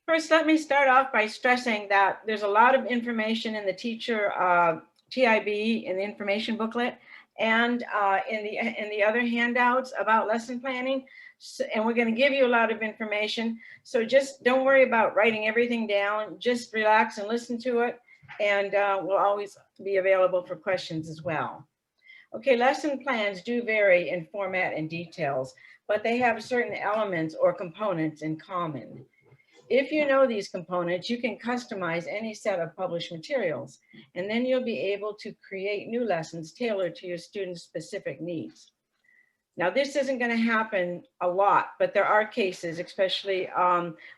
First, let me start off by stressing that there's a lot of information in the teacher TIB in the information booklet and in the other handouts about lesson planning. So, and we're going to give you a lot of information. So just don't worry about writing everything down. Just relax and listen to it. And we'll always be available for questions as well. Okay, lesson plans do vary in format and details, but they have certain elements or components in common. If you know these components, you can customize any set of published materials, and then you'll be able to create new lessons tailored to your students' specific needs. Now, this isn't going to happen a lot, but there are cases, especially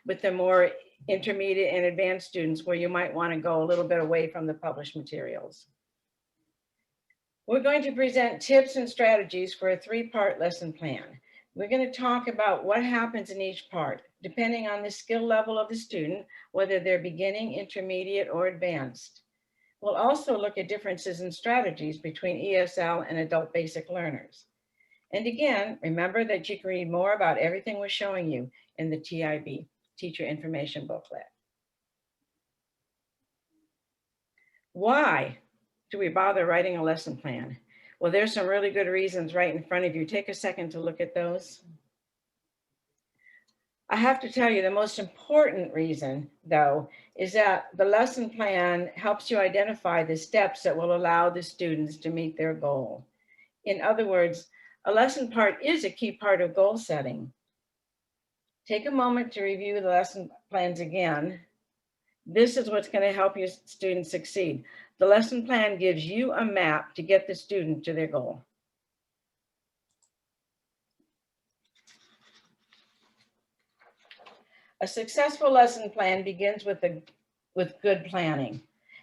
with the more intermediate and advanced students, where you might want to go a little bit away from the published materials. We're going to present tips and strategies for a 3-part lesson plan. We're going to talk about what happens in each part, depending on the skill level of the student, whether they're beginning, intermediate, or advanced. We'll also look at differences in strategies between ESL and adult basic learners. And again, remember that you can read more about everything we're showing you in the TIB, Teacher Information Booklet. Why do we bother writing a lesson plan? Well, there's some really good reasons right in front of you. Take a second to look at those. I have to tell you, the most important reason, though, is that the lesson plan helps you identify the steps that will allow the students to meet their goal. In other words, a lesson part is a key part of goal setting. Take a moment to review the lesson plans again. This is what's going to help your students succeed. The lesson plan gives you a map to get the student to their goal. A successful lesson plan begins with good planning.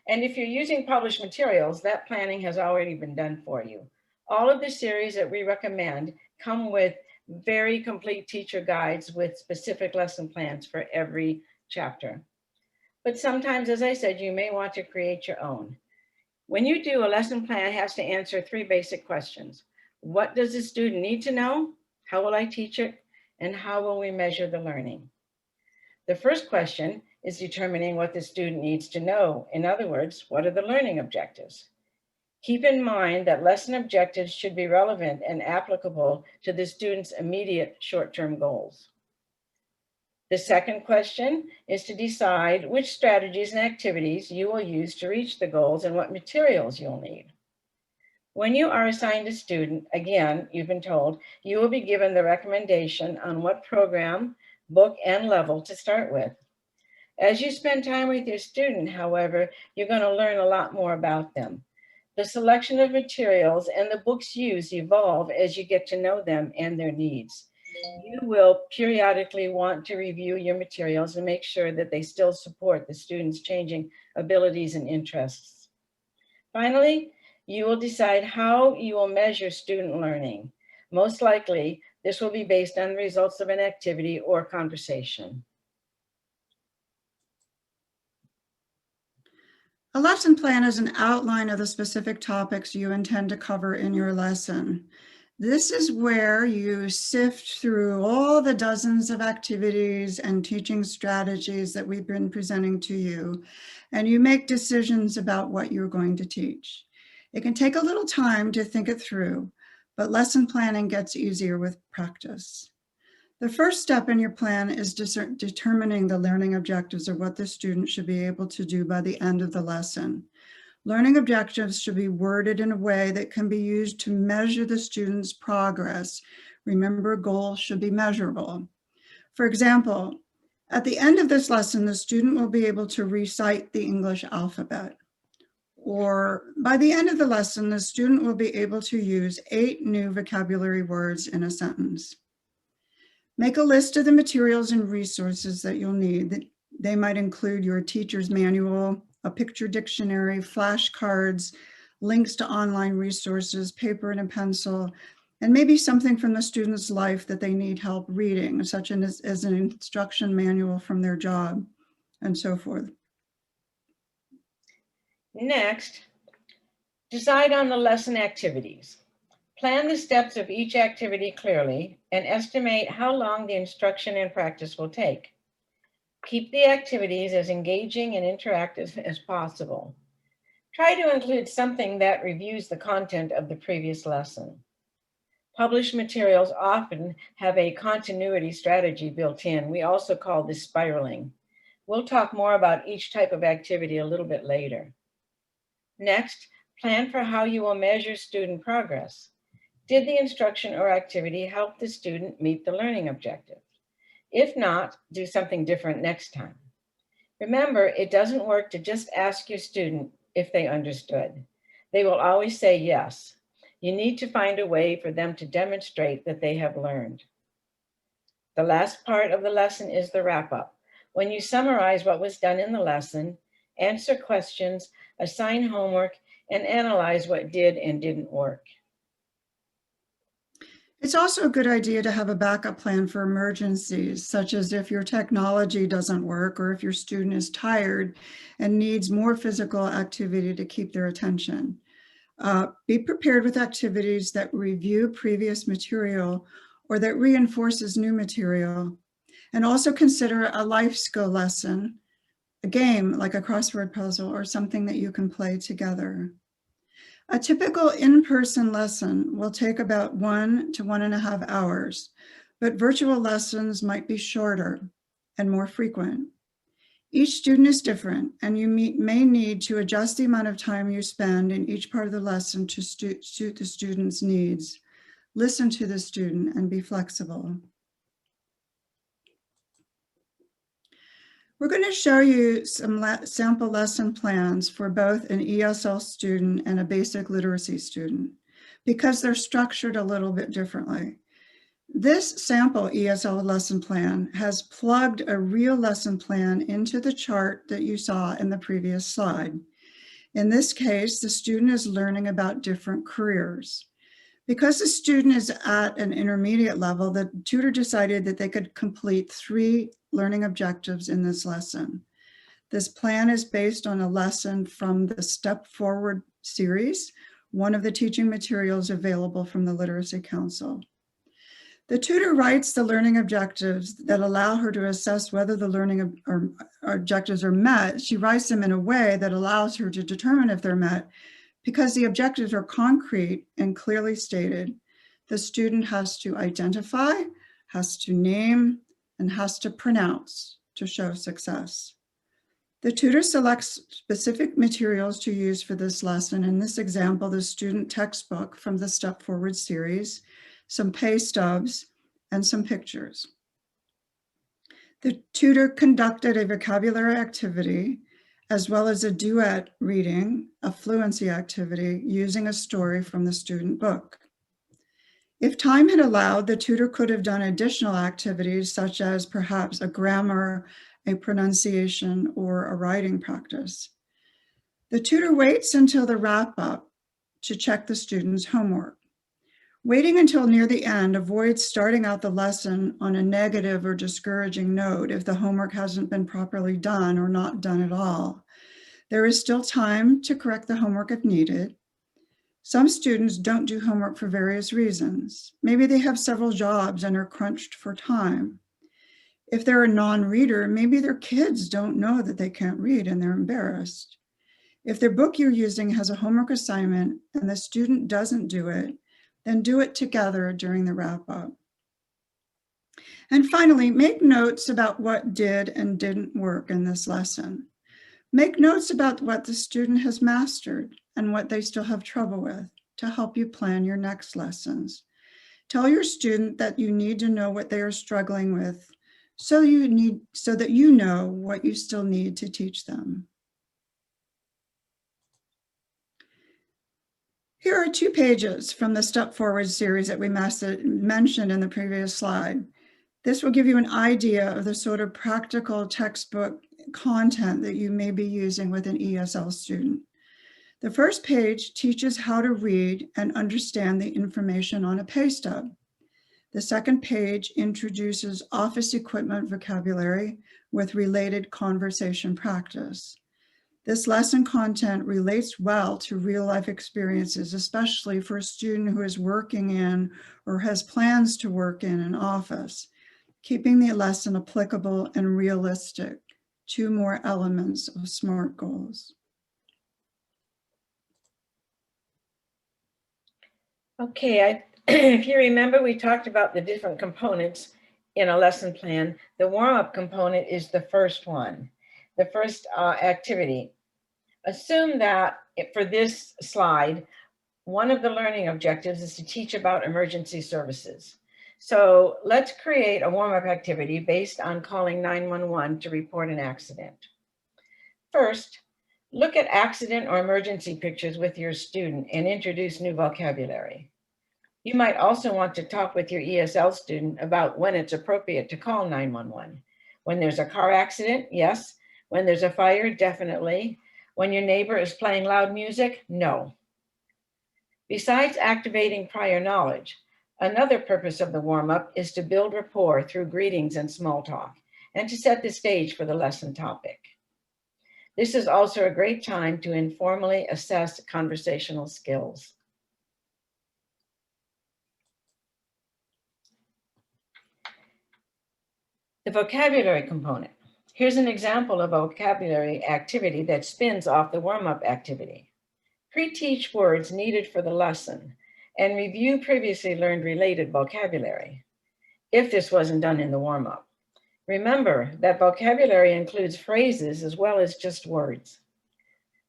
And if you're using published materials, that planning has already been done for you. All of the series that we recommend come with very complete teacher guides with specific lesson plans for every chapter. But sometimes, as I said, you may want to create your own. When you do, a lesson plan has to answer 3 basic questions. What does the student need to know? How will I teach it? And how will we measure the learning? The first question is determining what the student needs to know. In other words, what are the learning objectives? Keep in mind that lesson objectives should be relevant and applicable to the student's immediate short-term goals. The second question is to decide which strategies and activities you will use to reach the goals and what materials you'll need. When you are assigned a student, again, you've been told, you will be given the recommendation on what program, book, and level to start with. As you spend time with your student, however, you're going to learn a lot more about them. The selection of materials and the books used evolve as you get to know them and their needs. You will periodically want to review your materials and make sure that they still support the students' changing abilities and interests. Finally, you will decide how you will measure student learning. Most likely, this will be based on the results of an activity or conversation. A lesson plan is an outline of the specific topics you intend to cover in your lesson. This is where you sift through all the dozens of activities and teaching strategies that we've been presenting to you, and you make decisions about what you're going to teach. It can take a little time to think it through, but lesson planning gets easier with practice. The first step in your plan is determining the learning objectives of what the student should be able to do by the end of the lesson. Learning objectives should be worded in a way that can be used to measure the student's progress. Remember, goals should be measurable. For example, at the end of this lesson, the student will be able to recite the English alphabet. Or by the end of the lesson, the student will be able to use 8 new vocabulary words in a sentence. Make a list of the materials and resources that you'll need. They might include your teacher's manual, a picture dictionary, flashcards, links to online resources, paper and a pencil, and maybe something from the student's life that they need help reading, such as an instruction manual from their job, and so forth. Next, decide on the lesson activities. Plan the steps of each activity clearly and estimate how long the instruction and practice will take. Keep the activities as engaging and interactive as possible. Try to include something that reviews the content of the previous lesson. Published materials often have a continuity strategy built in. We also call this spiraling. We'll talk more about each type of activity a little bit later. Next, plan for how you will measure student progress. Did the instruction or activity help the student meet the learning objective? If not, do something different next time. Remember, it doesn't work to just ask your student if they understood. They will always say yes. You need to find a way for them to demonstrate that they have learned. The last part of the lesson is the wrap-up. When you summarize what was done in the lesson, answer questions, assign homework, and analyze what did and didn't work. It's also a good idea to have a backup plan for emergencies, such as if your technology doesn't work or if your student is tired and needs more physical activity to keep their attention. Be prepared with activities that review previous material or that reinforces new material. And also consider a life skill lesson, a game like a crossword puzzle or something that you can play together. A typical in-person lesson will take about 1 to 1.5 hours, but virtual lessons might be shorter and more frequent. Each student is different, and you may need to adjust the amount of time you spend in each part of the lesson to suit the student's needs. Listen to the student and be flexible. We're going to show you some sample lesson plans for both an ESL student and a basic literacy student, because they're structured a little bit differently. This sample ESL lesson plan has plugged a real lesson plan into the chart that you saw in the previous slide. In this case, the student is learning about different careers. Because the student is at an intermediate level, the tutor decided that they could complete 3 learning objectives in this lesson. This plan is based on a lesson from the Step Forward series, one of the teaching materials available from the Literacy Council. The tutor writes the learning objectives that allow her to assess whether the learning objectives are met. She writes them in a way that allows her to determine if they're met. Because the objectives are concrete and clearly stated, the student has to identify, has to name, and has to pronounce to show success. The tutor selects specific materials to use for this lesson. In this example, the student textbook from the Step Forward series, some pay stubs, and some pictures. The tutor conducted a vocabulary activity as well as a duet reading, a fluency activity, using a story from the student book. If time had allowed, the tutor could have done additional activities such as perhaps a grammar, a pronunciation, or a writing practice. The tutor waits until the wrap-up to check the student's homework. Waiting until near the end avoids starting out the lesson on a negative or discouraging note if the homework hasn't been properly done or not done at all. There is still time to correct the homework if needed. Some students don't do homework for various reasons. Maybe they have several jobs and are crunched for time. If they're a non-reader, maybe their kids don't know that they can't read and they're embarrassed. If their book you're using has a homework assignment and the student doesn't do it, then do it together during the wrap-up. And finally, make notes about what did and didn't work in this lesson. Make notes about what the student has mastered and what they still have trouble with to help you plan your next lessons. Tell your student that you need to know what they are struggling with so that you know what you still need to teach them. Here are 2 pages from the Step Forward series that we mentioned in the previous slide. This will give you an idea of the sort of practical textbook content that you may be using with an ESL student. The first page teaches how to read and understand the information on a pay stub. The second page introduces office equipment vocabulary with related conversation practice. This lesson content relates well to real-life experiences, especially for a student who is working in or has plans to work in an office. keeping the lesson applicable and realistic. 2 more elements of SMART goals. Okay, if you remember, we talked about the different components in a lesson plan. The warm-up component is the first one, the first activity. Assume that for this slide, one of the learning objectives is to teach about emergency services. So let's create a warm-up activity based on calling 911 to report an accident. First, look at accident or emergency pictures with your student and introduce new vocabulary. You might also want to talk with your ESL student about when it's appropriate to call 911. When there's a car accident, yes. When there's a fire, definitely. When your neighbor is playing loud music, no. Besides activating prior knowledge, another purpose of the warm-up is to build rapport through greetings and small talk, and to set the stage for the lesson topic. This is also a great time to informally assess conversational skills. The vocabulary component. Here's an example of a vocabulary activity that spins off the warm-up activity. Pre-teach words needed for the lesson and review previously learned related vocabulary, if this wasn't done in the warm-up. Remember that vocabulary includes phrases as well as just words.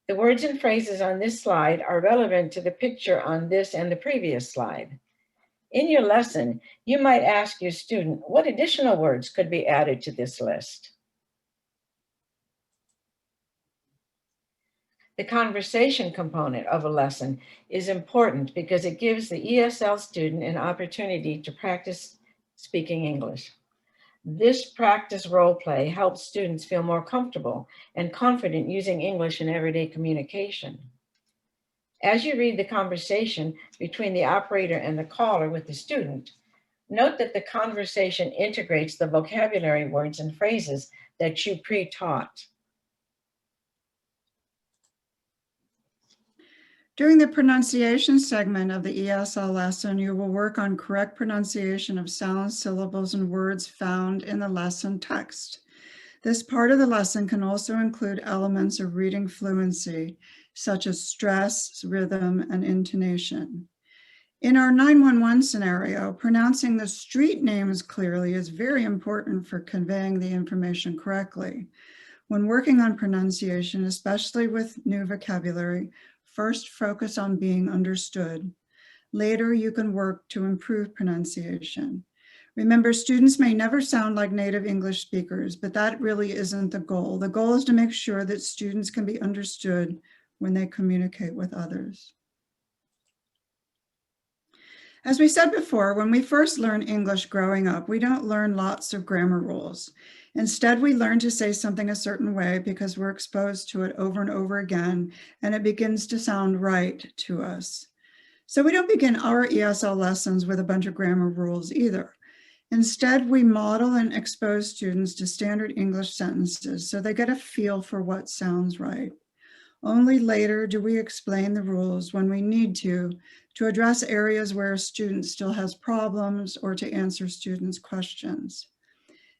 The words and phrases on this slide are relevant to the picture on this and the previous slide. In your lesson, you might ask your student what additional words could be added to this list. The conversation component of a lesson is important because it gives the ESL student an opportunity to practice speaking English. This practice role play helps students feel more comfortable and confident using English in everyday communication. As you read the conversation between the operator and the caller with the student, note that the conversation integrates the vocabulary words and phrases that you pre-taught. During the pronunciation segment of the ESL lesson, you will work on correct pronunciation of sounds, syllables, and words found in the lesson text. This part of the lesson can also include elements of reading fluency, such as stress, rhythm, and intonation. In our 911 scenario, pronouncing the street names clearly is very important for conveying the information correctly. When working on pronunciation, especially with new vocabulary, first focus on being understood. Later, you can work to improve pronunciation. Remember, students may never sound like native English speakers, but that really isn't the goal. The goal is to make sure that students can be understood when they communicate with others. As we said before, when we first learn English growing up, we don't learn lots of grammar rules. Instead, we learn to say something a certain way because we're exposed to it over and over again, and it begins to sound right to us. So we don't begin our ESL lessons with a bunch of grammar rules either. Instead, we model and expose students to standard English sentences so they get a feel for what sounds right. Only later do we explain the rules when we need to address areas where a student still has problems or to answer students' questions.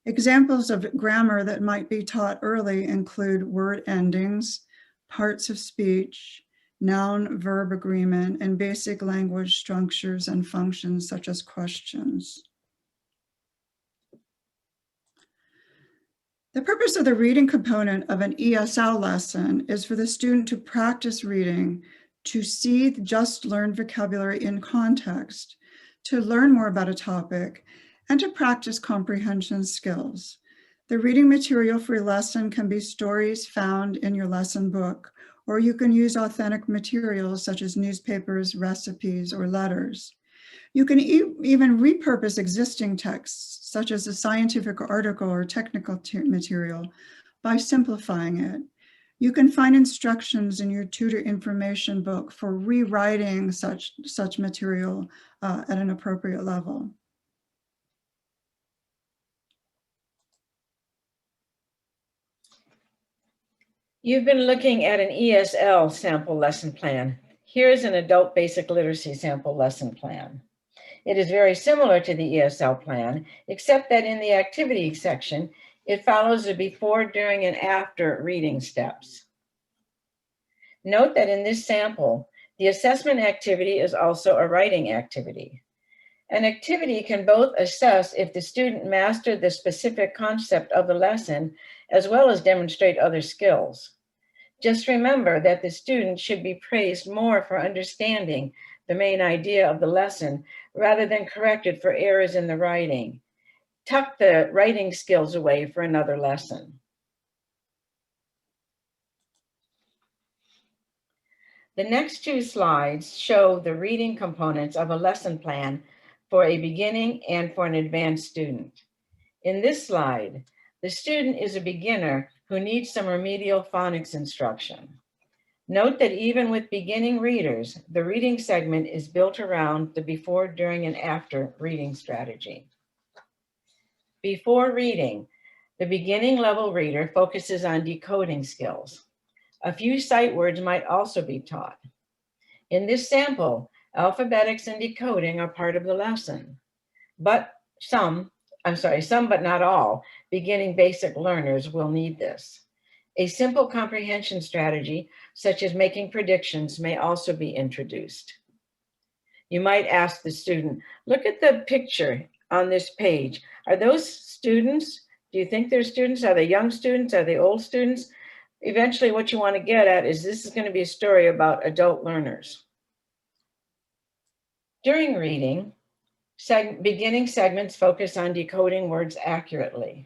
Examples of grammar that might be taught early include word endings, parts of speech, noun-verb agreement, and basic language structures and functions such as questions. The purpose of the reading component of an ESL lesson is for the student to practice reading, to see the just learned vocabulary in context, to learn more about a topic, and to practice comprehension skills. The reading material for your lesson can be stories found in your lesson book, or you can use authentic materials such as newspapers, recipes, or letters. You can even repurpose existing texts, such as a scientific article or technical material, by simplifying it. You can find instructions in your tutor information book for rewriting such material at an appropriate level. You've been looking at an ESL sample lesson plan. Here's an adult basic literacy sample lesson plan. It is very similar to the ESL plan, except that in the activity section, it follows the before, during, and after reading steps. Note that in this sample, the assessment activity is also a writing activity. An activity can both assess if the student mastered the specific concept of the lesson, as well as demonstrate other skills. Just remember that the student should be praised more for understanding the main idea of the lesson rather than corrected for errors in the writing. Tuck the writing skills away for another lesson. The next two slides show the reading components of a lesson plan for a beginning and for an advanced student. In this slide, the student is a beginner who needs some remedial phonics instruction. Note that even with beginning readers, the reading segment is built around the before, during, and after reading strategy. Before reading, the beginning level reader focuses on decoding skills. A few sight words might also be taught. In this sample, alphabetics and decoding are part of the lesson, but some but not all, beginning basic learners will need this. A simple comprehension strategy, such as making predictions, may also be introduced. You might ask the student, look at the picture on this page. Are those students? Do you think they're students? Are they young students? Are they old students? Eventually, what you want to get at is this is going to be a story about adult learners. During reading, beginning segments focus on decoding words accurately.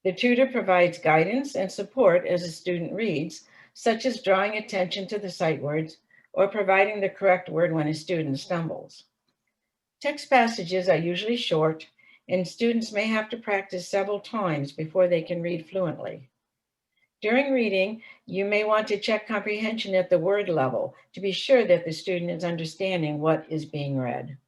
The tutor provides guidance and support as a student reads, such as drawing attention to the sight words or providing the correct word when a student stumbles. Text passages are usually short, and students may have to practice several times before they can read fluently. During reading, you may want to check comprehension at the word level to be sure that the student is understanding what is being read.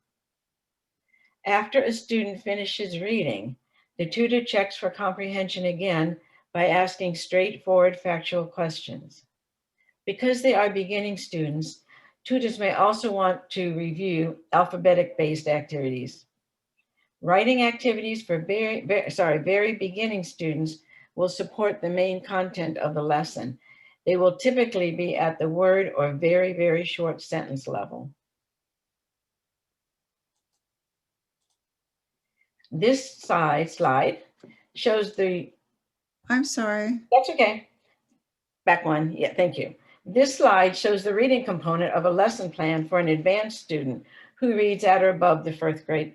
After a student finishes reading, the tutor checks for comprehension again by asking straightforward factual questions. Because they are beginning students, tutors may also want to review alphabetic-based activities. Writing activities for very beginning students will support the main content of the lesson. They will typically be at the word or very, very short sentence level. This slide shows the... I'm sorry. That's okay. Back one. Yeah, thank you. This slide shows the reading component of a lesson plan for an advanced student who reads at or above the fifth grade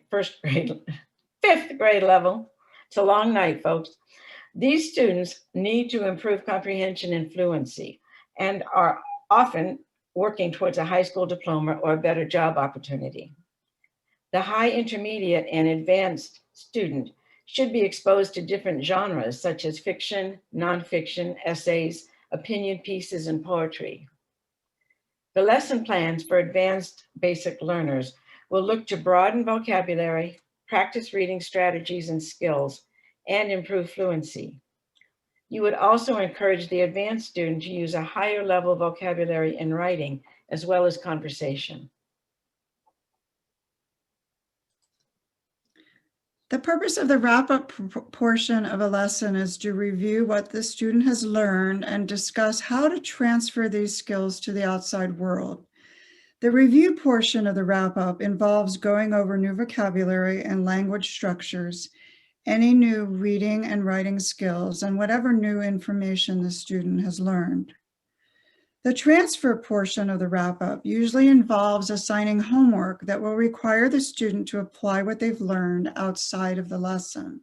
level. It's a long night, folks. These students need to improve comprehension and fluency and are often working towards a high school diploma or a better job opportunity. The high, intermediate, and advanced student should be exposed to different genres such as fiction, nonfiction, essays, opinion pieces, and poetry. The lesson plans for advanced basic learners will look to broaden vocabulary, practice reading strategies and skills, and improve fluency. You would also encourage the advanced student to use a higher level vocabulary in writing as well as conversation. The purpose of the wrap-up portion of a lesson is to review what the student has learned and discuss how to transfer these skills to the outside world. The review portion of the wrap-up involves going over new vocabulary and language structures, any new reading and writing skills, and whatever new information the student has learned. The transfer portion of the wrap-up usually involves assigning homework that will require the student to apply what they've learned outside of the lesson.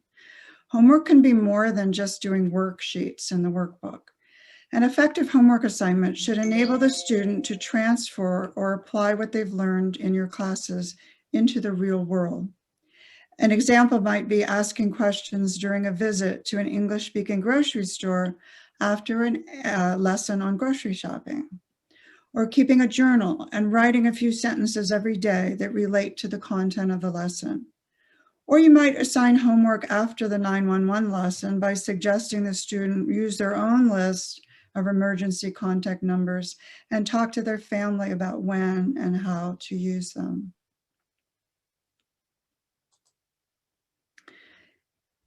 Homework can be more than just doing worksheets in the workbook. An effective homework assignment should enable the student to transfer or apply what they've learned in your classes into the real world. An example might be asking questions during a visit to an English-speaking grocery store after a lesson on grocery shopping, or keeping a journal and writing a few sentences every day that relate to the content of the lesson. Or you might assign homework after the 911 lesson by suggesting the student use their own list of emergency contact numbers and talk to their family about when and how to use them.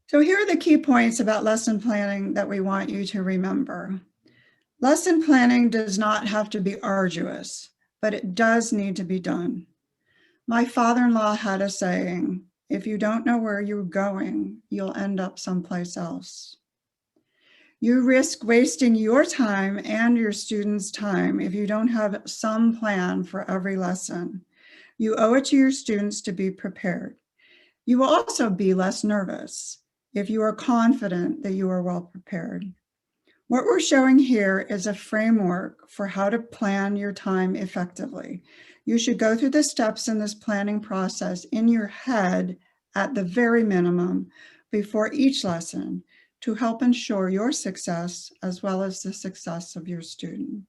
So here are the key points about lesson planning that we want you to remember. Lesson planning does not have to be arduous, but it does need to be done. My father-in-law had a saying, if you don't know where you're going, you'll end up someplace else. You risk wasting your time and your students' time if you don't have some plan for every lesson. You owe it to your students to be prepared. You will also be less nervous if you are confident that you are well prepared. What we're showing here is a framework for how to plan your time effectively. You should go through the steps in this planning process in your head at the very minimum before each lesson to help ensure your success as well as the success of your student.